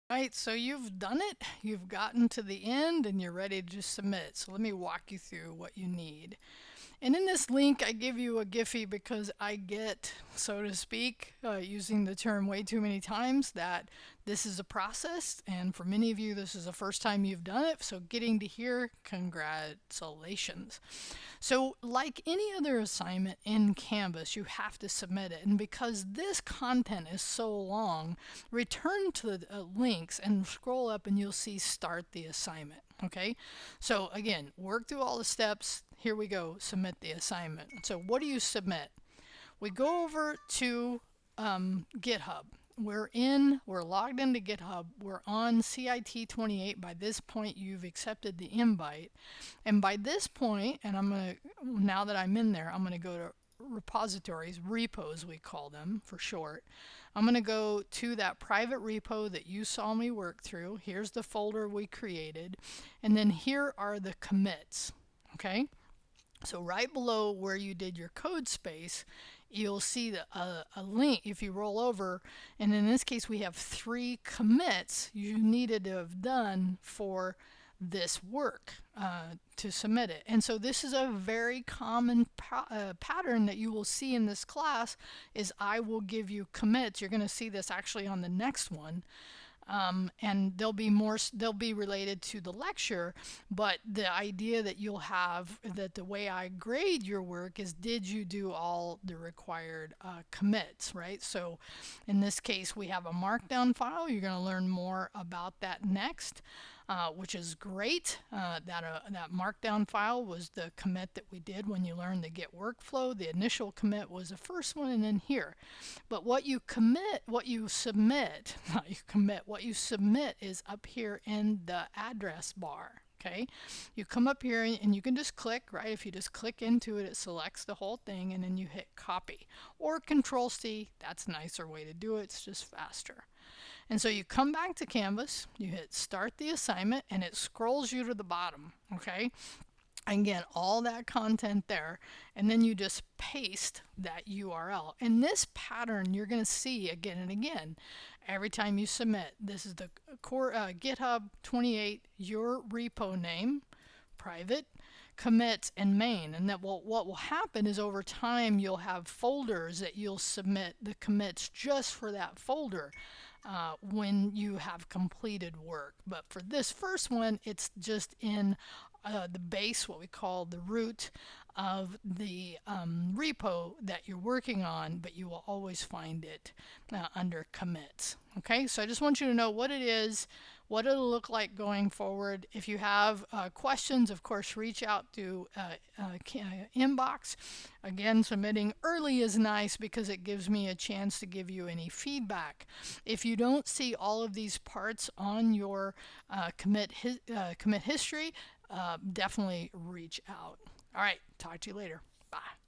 Right, so you've done it, you've gotten to the end, and you're ready to just submit. So let me walk you through what you need. And in this link, I give you a Giphy because I get, so to speak, using the term way too many times, that this is a process. And for many of you, this is the first time you've done it. So getting to here, congratulations. So, like any other assignment in Canvas, you have to submit it. And because this content is so long, return to the links and scroll up, and you'll see Start the Assignment. Okay, so again, work through all the steps. Here we go, submit the assignment. So, what do you submit? We go over to GitHub. We're logged into GitHub. We're on CIT28. By this point, you've accepted the invite. And by this point, and now that I'm in there, I'm going to go to repositories, repos we call them for short. I'm going to go to that private repo that you saw me work through. Here's the folder we created. And then here are the commits. Okay? So right below where you did your code space, you'll see a link if you roll over. And in this case, we have 3 commits you needed to have done for this work to submit it. And so this is a very common pattern that you will see in this class is I will give you commits. You're going to see this actually on the next one. And they'll be related to the lecture, but the idea that you'll have that the way I grade your work is did you do all the required commits, right? So in this case we have a markdown file. You're going to learn more about that next. Which is great. That markdown file was the commit that we did when you learned the Git workflow. The initial commit was the first one, and then here. But what you submit, not you commit, what you submit is up here in the address bar. Okay, you come up here and you can just click, right? If you just click into it, it selects the whole thing, and then you hit copy or Control C. That's a nicer way to do it. It's just faster. And so you come back to Canvas, you hit Start the Assignment, and it scrolls you to the bottom. Okay, and get all that content there, and then you just paste that URL. And this pattern you're going to see again and again every time you submit. This is the core GitHub 28, your repo name, private, commits, and main. And that what will happen is over time you'll have folders that you'll submit the commits just for that folder. When you have completed work. But for this first one, it's just in the base, what we call the root of the repo that you're working on, but you will always find it under commits. Okay, so I just want you to know what it is, what it'll look like going forward. If you have questions, of course, reach out to inbox. Again, submitting early is nice because it gives me a chance to give you any feedback. If you don't see all of these parts on your commit history, definitely reach out. All right, talk to you later. Bye.